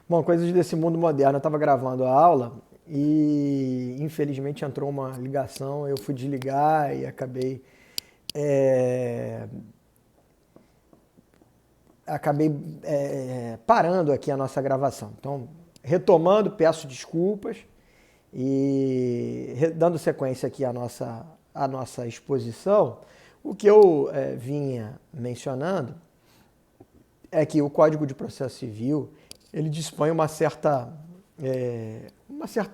Bom, coisas desse mundo moderno. Eu estava gravando a aula e infelizmente entrou uma ligação. Eu fui desligar e acabei parando aqui a nossa gravação. Então, retomando, peço desculpas e dando sequência aqui à nossa exposição. O que eu vinha mencionando é que o Código de Processo Civil ele dispõe uma certa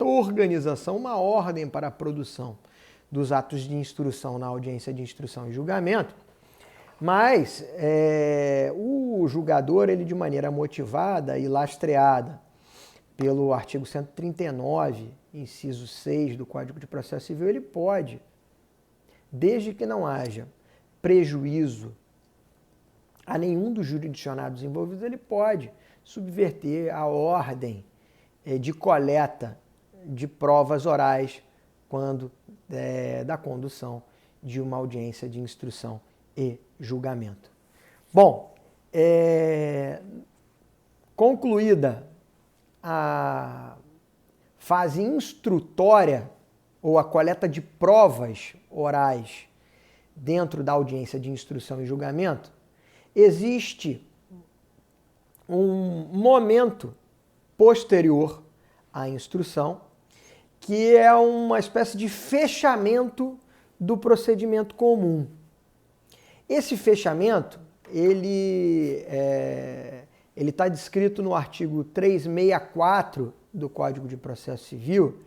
organização, uma ordem para a produção dos atos de instrução na audiência de instrução e julgamento, mas o julgador, ele de maneira motivada e lastreada pelo artigo 139, inciso 6 do Código de Processo Civil, ele pode, desde que não haja prejuízo a nenhum dos jurisdicionados envolvidos, ele pode subverter a ordem de coleta de provas orais quando da condução de uma audiência de instrução e julgamento. Bom, concluída a fase instrutória ou a coleta de provas orais dentro da audiência de instrução e julgamento, existe um momento posterior à instrução, que é uma espécie de fechamento do procedimento comum. Esse fechamento, ele está descrito no artigo 364 do Código de Processo Civil,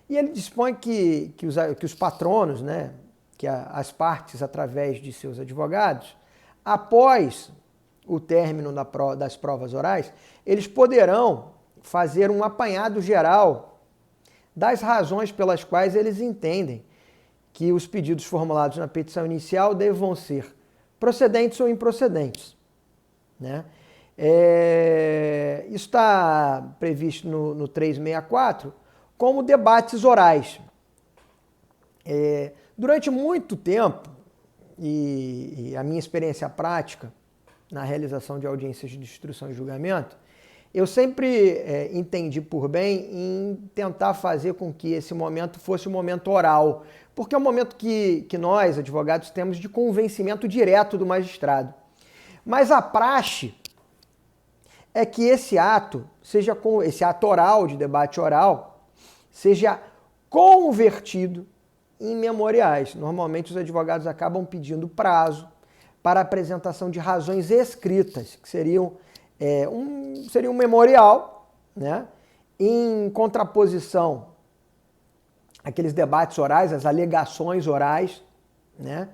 e ele dispõe que os patronos, né, que as partes, através de seus advogados, após o término das provas orais, eles poderão fazer um apanhado geral das razões pelas quais eles entendem que os pedidos formulados na petição inicial devam ser procedentes ou improcedentes, né? Isso está previsto no 364 como debates orais. Durante muito tempo, e a minha experiência prática na realização de audiências de instrução e julgamento, eu sempre entendi por bem em tentar fazer com que esse momento fosse um momento oral, porque é um momento que nós, advogados, temos de convencimento direto do magistrado. Mas a praxe é que esse ato oral, de debate oral, seja convertido em memoriais. Normalmente os advogados acabam pedindo prazo para a apresentação de razões escritas, que seria um memorial, né, em contraposição àqueles debates orais, às alegações orais, né,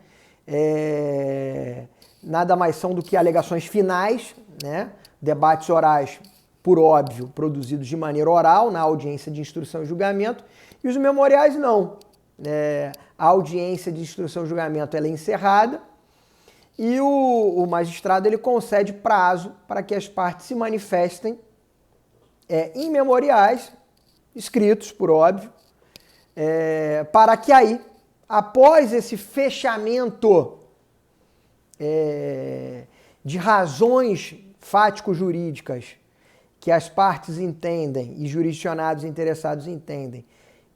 nada mais são do que alegações finais, né, debates orais, por óbvio, produzidos de maneira oral na audiência de instrução e julgamento, e os memoriais não. A audiência de instrução e julgamento ela é encerrada e o magistrado ele concede prazo para que as partes se manifestem em memoriais, escritos, por óbvio, para que aí, após esse fechamento de razões fático-jurídicas que as partes entendem e jurisdicionados interessados entendem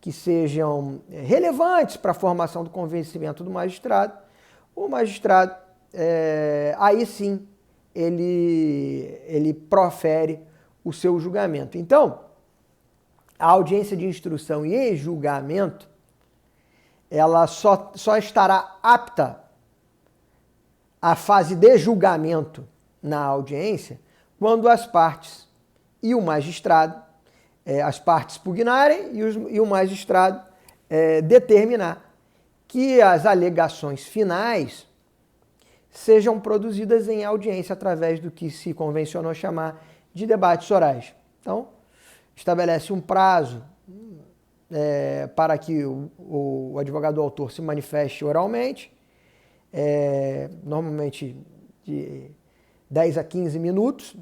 que sejam relevantes para a formação do convencimento do magistrado, o magistrado, aí sim, ele profere o seu julgamento. Então, a audiência de instrução e julgamento, ela só estará apta à fase de julgamento na audiência quando as partes e o magistrado, as partes pugnarem e o magistrado determinar que as alegações finais sejam produzidas em audiência através do que se convencionou chamar de debates orais. Então, estabelece um prazo para que o advogado autor se manifeste oralmente, normalmente de 10 a 15 minutos,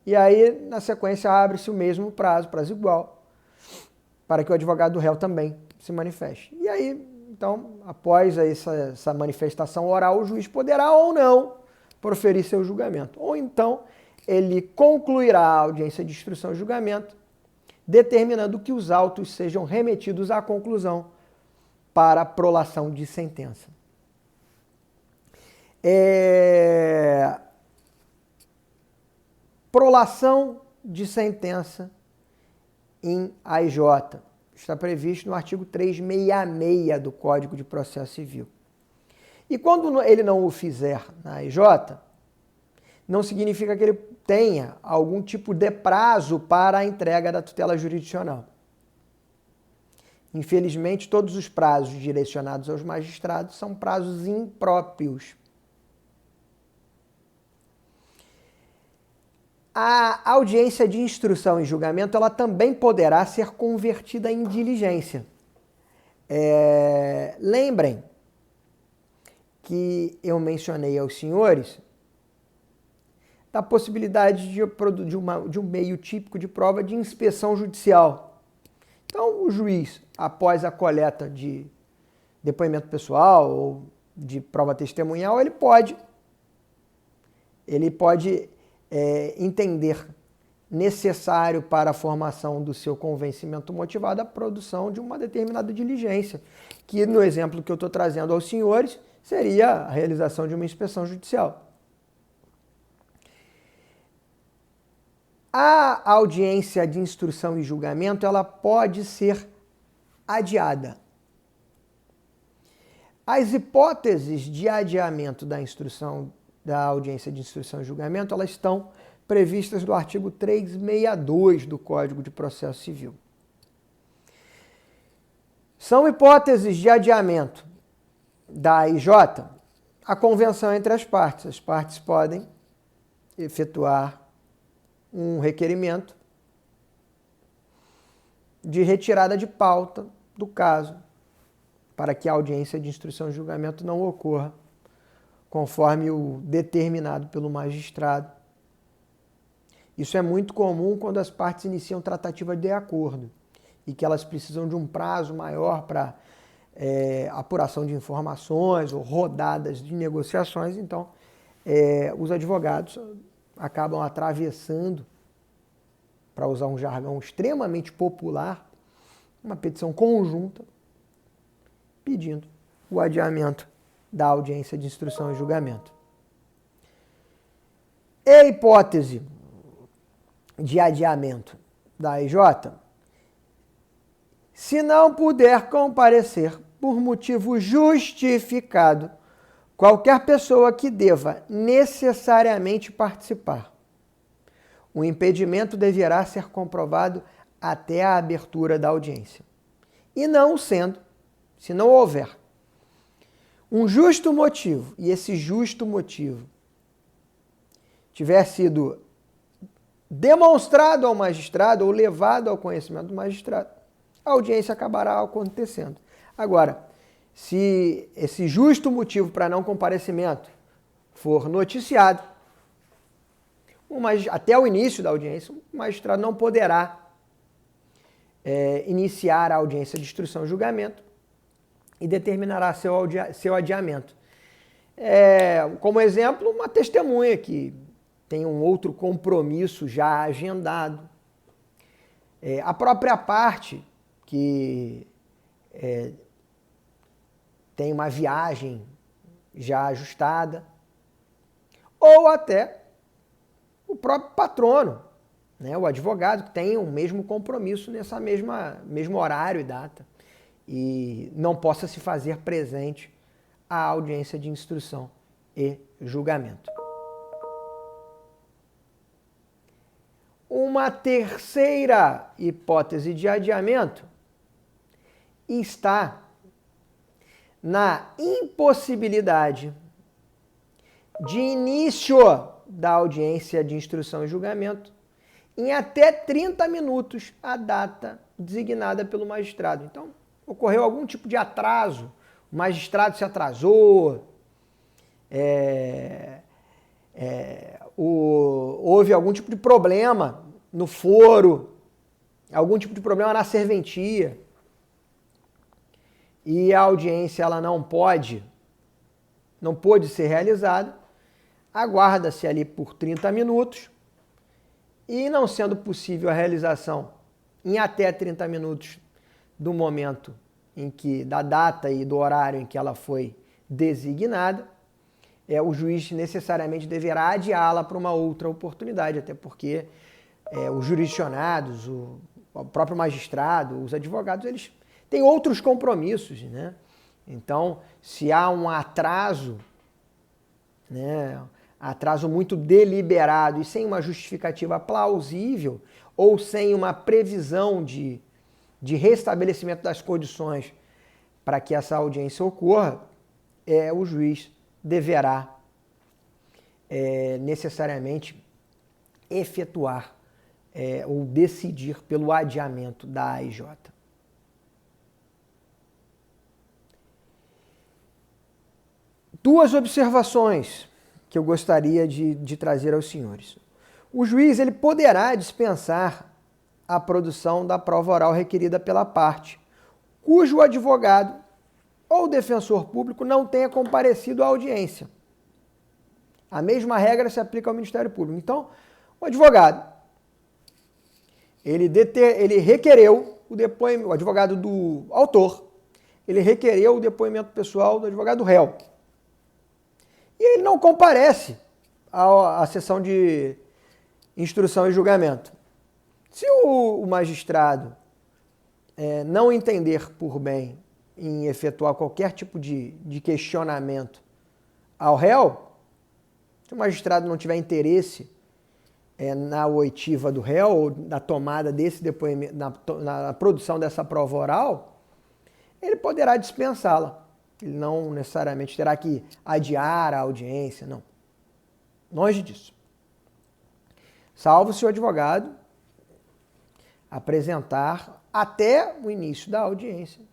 e aí, na sequência, abre-se o mesmo prazo igual, para que o advogado do réu também se manifeste. E aí, então, após essa manifestação oral, o juiz poderá ou não proferir seu julgamento. Ou então, ele concluirá a audiência de instrução e julgamento, determinando que os autos sejam remetidos à conclusão para prolação de sentença. Prolação de sentença em AIJ. Está previsto no artigo 366 do Código de Processo Civil. E quando ele não o fizer na AIJ, não significa que ele tenha algum tipo de prazo para a entrega da tutela jurisdicional. Infelizmente, todos os prazos direcionados aos magistrados são prazos impróprios. A audiência de instrução e julgamento ela também poderá ser convertida em diligência. Lembrem que eu mencionei aos senhores da possibilidade de um meio típico de prova de inspeção judicial. Então, o juiz, após a coleta de depoimento pessoal ou de prova testemunhal, ele pode entender necessário para a formação do seu convencimento motivado a produção de uma determinada diligência, que no exemplo que eu estou trazendo aos senhores seria a realização de uma inspeção judicial. A audiência de instrução e julgamento ela pode ser adiada. As hipóteses de adiamento da audiência de instrução e julgamento, elas estão previstas no artigo 362 do Código de Processo Civil. São hipóteses de adiamento da AIJ a convenção entre as partes. As partes podem efetuar um requerimento de retirada de pauta do caso, para que a audiência de instrução e julgamento não ocorra conforme o determinado pelo magistrado. Isso é muito comum quando as partes iniciam tratativa de acordo e que elas precisam de um prazo maior para apuração de informações ou rodadas de negociações. Então, os advogados acabam atravessando, para usar um jargão extremamente popular, uma petição conjunta pedindo o adiamento da audiência de instrução e julgamento. E hipótese de adiamento da AIJ, se não puder comparecer por motivo justificado qualquer pessoa que deva necessariamente participar, o impedimento deverá ser comprovado até a abertura da audiência. E não sendo, se não houver um justo motivo, e esse justo motivo tiver sido demonstrado ao magistrado ou levado ao conhecimento do magistrado, a audiência acabará acontecendo. Agora, se esse justo motivo para não comparecimento for noticiado, até o início da audiência, o magistrado não poderá iniciar a audiência de instrução e julgamento e determinará seu adiamento. Como exemplo, uma testemunha que tem um outro compromisso já agendado. A própria parte que tem uma viagem já ajustada, ou até o próprio patrono, né, o advogado que tem o mesmo compromisso nessa mesmo horário e data e não possa se fazer presente à audiência de instrução e julgamento. Uma terceira hipótese de adiamento está na impossibilidade de início da audiência de instrução e julgamento em até 30 minutos a data designada pelo magistrado. Então, ocorreu algum tipo de atraso, o magistrado se atrasou, houve algum tipo de problema no foro, algum tipo de problema na serventia, e a audiência ela não pôde ser realizada, aguarda-se ali por 30 minutos e não sendo possível a realização em até 30 minutos do momento da data e do horário em que ela foi designada, o juiz necessariamente deverá adiá-la para uma outra oportunidade, até porque os jurisdicionados, o próprio magistrado, os advogados, eles têm outros compromissos, né? Então, se há um atraso, né, atraso muito deliberado e sem uma justificativa plausível ou sem uma previsão de restabelecimento das condições para que essa audiência ocorra, o juiz deverá necessariamente efetuar ou decidir pelo adiamento da AIJ. Duas observações que eu gostaria de trazer aos senhores. O juiz ele poderá dispensar a produção da prova oral requerida pela parte, cujo advogado ou defensor público não tenha comparecido à audiência. A mesma regra se aplica ao Ministério Público. Então, o advogado, ele requereu o depoimento, o advogado do autor, ele requereu o depoimento pessoal do advogado réu. E ele não comparece à sessão de instrução e julgamento. Se o magistrado não entender por bem em efetuar qualquer tipo de questionamento ao réu, se o magistrado não tiver interesse na oitiva do réu ou na tomada desse depoimento, na produção dessa prova oral, ele poderá dispensá-la. Ele não necessariamente terá que adiar a audiência, não. Longe disso. Salvo se o advogado apresentar até o início da audiência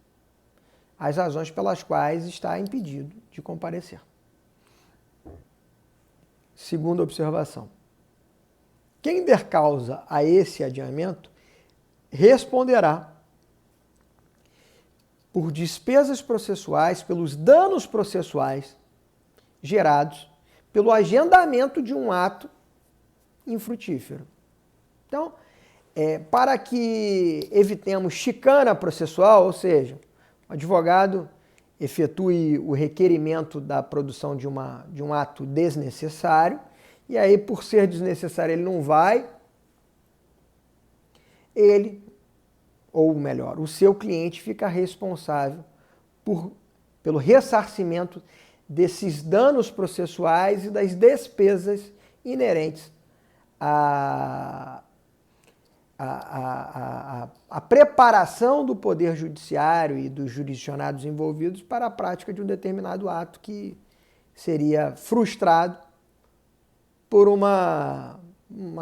as razões pelas quais está impedido de comparecer. Segunda observação. Quem der causa a esse adiamento responderá por despesas processuais, pelos danos processuais gerados pelo agendamento de um ato infrutífero. Então, para que evitemos chicana processual, ou seja, o advogado efetue o requerimento da produção de um ato desnecessário, e aí, por ser desnecessário, ele não vai, ou melhor, o seu cliente fica responsável pelo ressarcimento desses danos processuais e das despesas inerentes à preparação do Poder Judiciário e dos jurisdicionados envolvidos para a prática de um determinado ato que seria frustrado por uma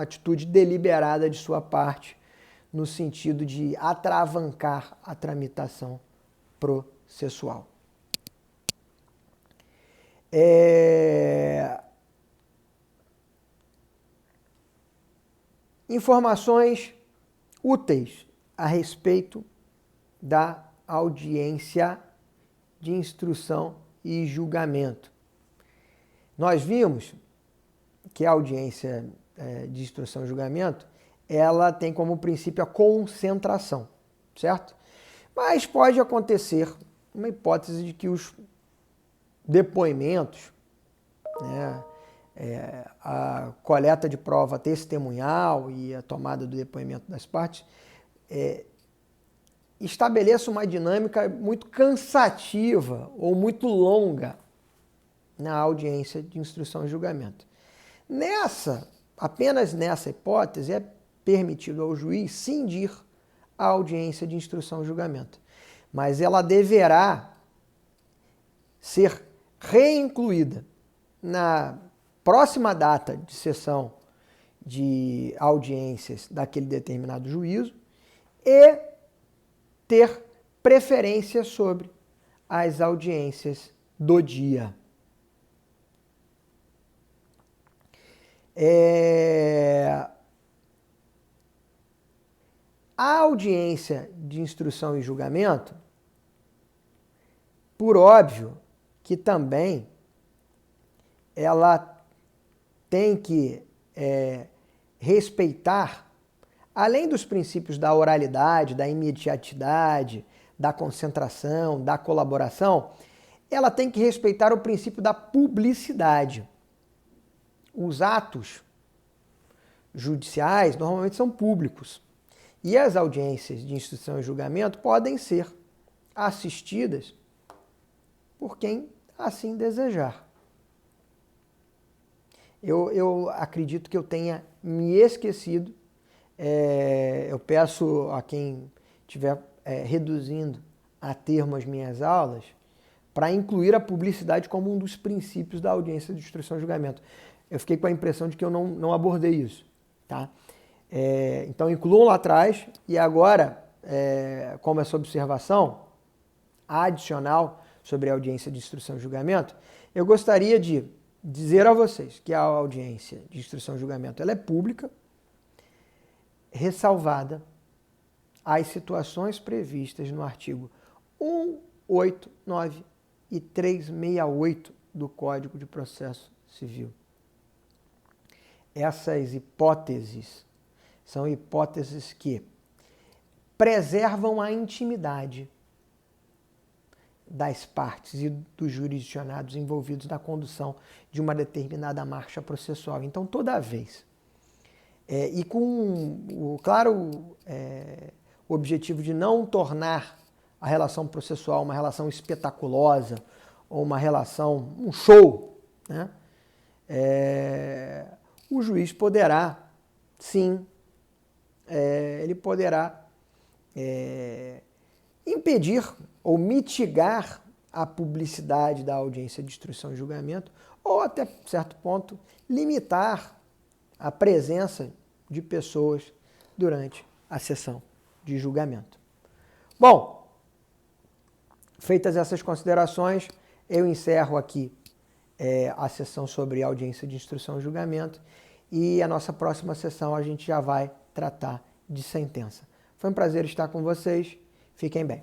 atitude deliberada de sua parte, no sentido de atravancar a tramitação processual. Informações úteis a respeito da audiência de instrução e julgamento. Nós vimos que a audiência de instrução e julgamento, ela tem como princípio a concentração, certo? Mas pode acontecer uma hipótese de que os depoimentos, né, a coleta de prova testemunhal e a tomada do depoimento das partes estabeleça uma dinâmica muito cansativa ou muito longa na audiência de instrução e julgamento. Apenas nessa hipótese, é permitido ao juiz cindir a audiência de instrução e julgamento. Mas ela deverá ser reincluída na próxima data de sessão de audiências daquele determinado juízo e ter preferência sobre as audiências do dia. A audiência de instrução e julgamento, por óbvio que também ela tem que respeitar, além dos princípios da oralidade, da imediatidade, da concentração, da colaboração, ela tem que respeitar o princípio da publicidade. Os atos judiciais normalmente são públicos e as audiências de instrução e julgamento podem ser assistidas por quem assim desejar. Eu acredito que eu tenha me esquecido. Eu peço a quem estiver reduzindo a termo as minhas aulas para incluir a publicidade como um dos princípios da audiência de instrução e julgamento. Eu fiquei com a impressão de que eu não abordei isso. Tá? Então incluam lá atrás e agora, como essa observação adicional sobre a audiência de instrução e julgamento, eu gostaria de dizer a vocês que a audiência de instrução e julgamento ela é pública, ressalvada as situações previstas no artigo 189 e 368 do Código de Processo Civil. Essas hipóteses são hipóteses que preservam a intimidade das partes e dos jurisdicionados envolvidos na condução de uma determinada marcha processual. Então, toda vez, e com o claro objetivo de não tornar a relação processual uma relação espetaculosa ou uma relação, um show, né? O juiz poderá, sim, ele poderá impedir ou mitigar a publicidade da audiência de instrução e julgamento ou, até certo ponto, limitar a presença de pessoas durante a sessão de julgamento. Bom, feitas essas considerações, eu encerro aqui a sessão sobre audiência de instrução e julgamento e a nossa próxima sessão a gente já vai tratar de sentença. Foi um prazer estar com vocês. Fiquem bem.